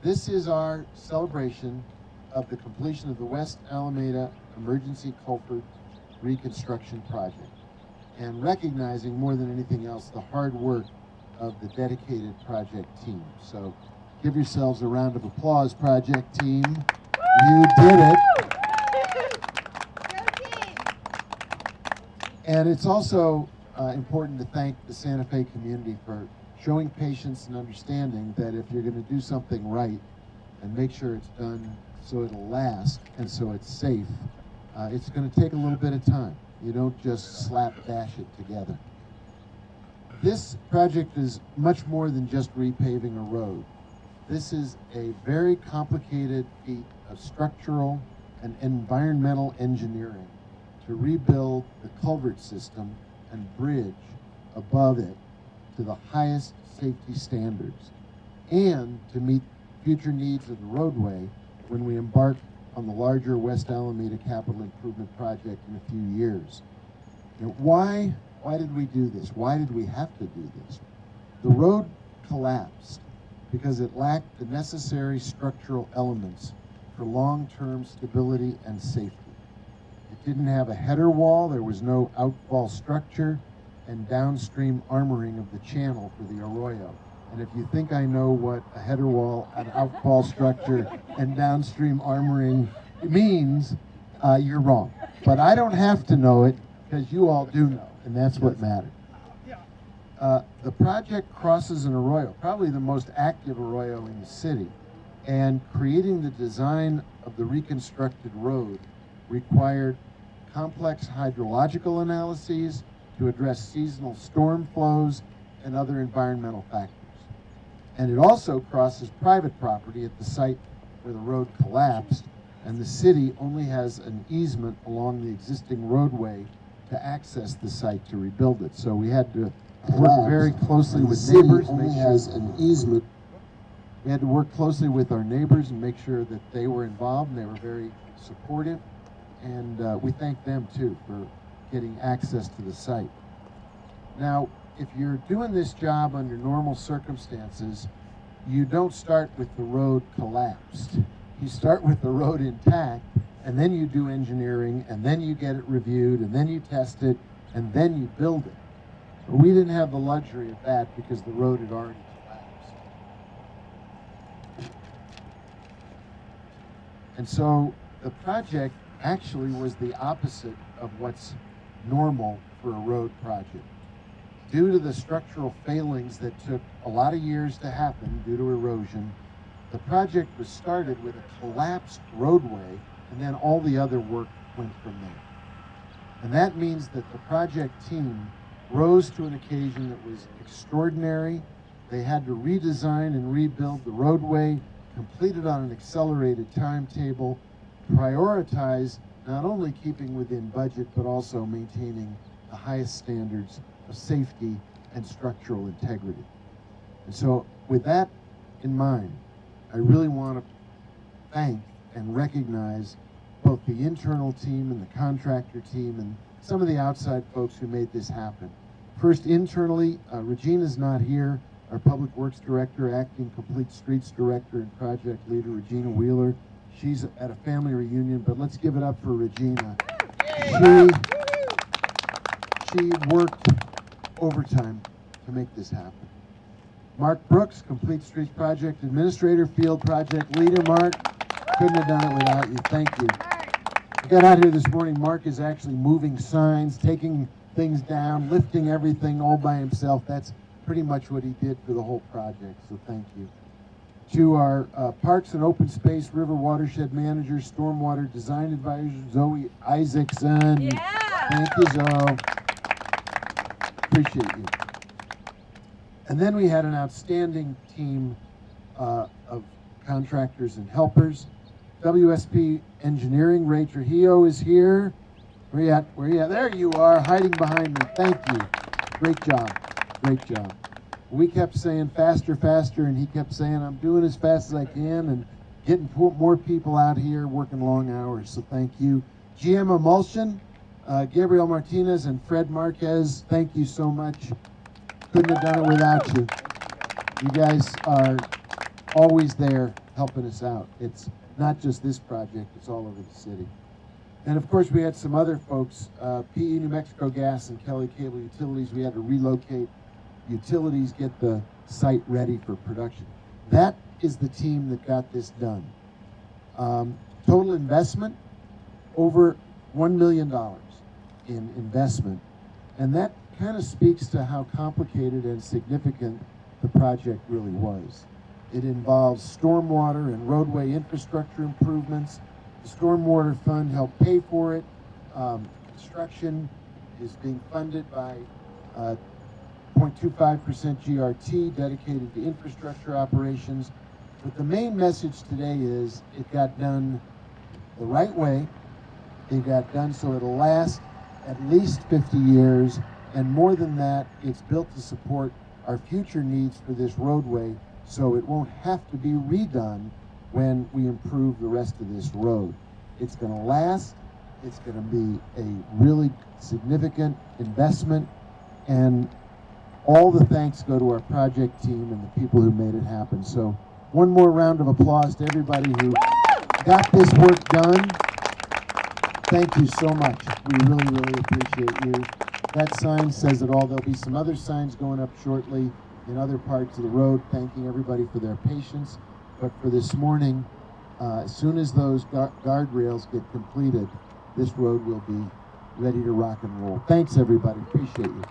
This is our celebration of the completion of the West Alameda Emergency Culvert Reconstruction Project, and recognizing more than anything else the hard work of the dedicated project team. So give yourselves a round of applause, project team. You did it. And it's also important to thank the Santa Fe community for showing patience and understanding that if you're going to do something right and make sure it's done so it'll last and so it's safe, it's going to take a little bit of time. You don't just slapdash it together. This project is much more than just repaving a road. This is a very complicated feat of structural and environmental engineering to rebuild the culvert system and bridge above it to the highest safety standards, and to meet future needs of the roadway when we embark on the larger West Alameda Capital Improvement Project in a few years. Now, why did we do this? Why did we have to do this? The road collapsed because it lacked the necessary structural elements for long-term stability and safety. It didn't have a header wall, there was no outfall structure, and downstream armoring of the channel for the arroyo. And if you think I know what a header wall, an outfall structure, and downstream armoring means, you're wrong. But I don't have to know it, because you all do know, and that's what matters. The project crosses an arroyo, probably the most active arroyo in the city, and creating the design of the reconstructed road required complex hydrological analyses to address seasonal storm flows and other environmental factors. And it also crosses private property at the site where the road collapsed, and the city only has an easement along the existing roadway to access the site to rebuild it. So we had to work very closely with neighbors. We had to work closely with our neighbors and make sure that they were involved, and they were very supportive. And we thank them too for getting access to the site. Now, if you're doing this job under normal circumstances, you don't start with the road collapsed. You start with the road intact, and then you do engineering, and then you get it reviewed, and then you test it, and then you build it. But we didn't have the luxury of that because the road had already collapsed. And so the project actually was the opposite of what's normal for a road project. Due to the structural failings that took a lot of years to happen due to erosion, the project was started with a collapsed roadway, and then all the other work went from there. And that means that the project team rose to an occasion that was extraordinary. They had to redesign and rebuild the roadway, complete it on an accelerated timetable, prioritize not only keeping within budget, but also maintaining the highest standards of safety and structural integrity. And so with that in mind, I really want to thank and recognize both the internal team and the contractor team and some of the outside folks who made this happen. First, internally, Regina's not here. Our Public Works Director, Acting Complete Streets Director, and Project Leader, Regina Wheeler. She's at a family reunion, but let's give it up for Regina. She worked overtime to make this happen. Mark Brooks, Complete Streets Project Administrator, Field Project Leader. Mark, couldn't have done it without you. Thank you. I got out here this morning. Mark is actually moving signs, taking things down, lifting everything all by himself. That's pretty much what he did for the whole project, so thank you. To our Parks and Open Space River Watershed Manager, Stormwater Design Advisor, Zoe Isaacson. Yeah. Thank you, Zoe. Appreciate you. And then we had an outstanding team of contractors and helpers. WSP Engineering, Ray Trujillo is here. Where you at? Where you at? There you are, hiding behind me. Thank you. Great job. Great job. We kept saying faster, faster, and he kept saying, I'm doing as fast as I can, and getting more people out here working long hours, so thank you. GM Emulsion, Gabriel Martinez and Fred Marquez, thank you so much. Couldn't have done it without you. You guys are always there helping us out. It's not just this project, it's all over the city. And of course, we had some other folks, PE New Mexico Gas and Kelly Cable Utilities. We had to relocate utilities, get the site ready for production. That is the team that got this done. Total investment, over $1 million in investment. And that kind of speaks to how complicated and significant the project really was. It involves stormwater and roadway infrastructure improvements. The Stormwater Fund helped pay for it. Construction is being funded by 0.25% GRT dedicated to infrastructure operations. But the main message today is it got done the right way. It got done so it'll last at least 50 years. And more than that, it's built to support our future needs for this roadway, so it won't have to be redone when we improve the rest of this road. It's going to last. It's going to be a really significant investment, and all the thanks go to our project team and the people who made it happen. So one more round of applause to everybody who got this work done. Thank you so much. We really, really appreciate you. That sign says it all. There'll be some other signs going up shortly in other parts of the road, thanking everybody for their patience. But for this morning, as soon as those guardrails get completed, this road will be ready to rock and roll. Thanks, everybody. Appreciate you.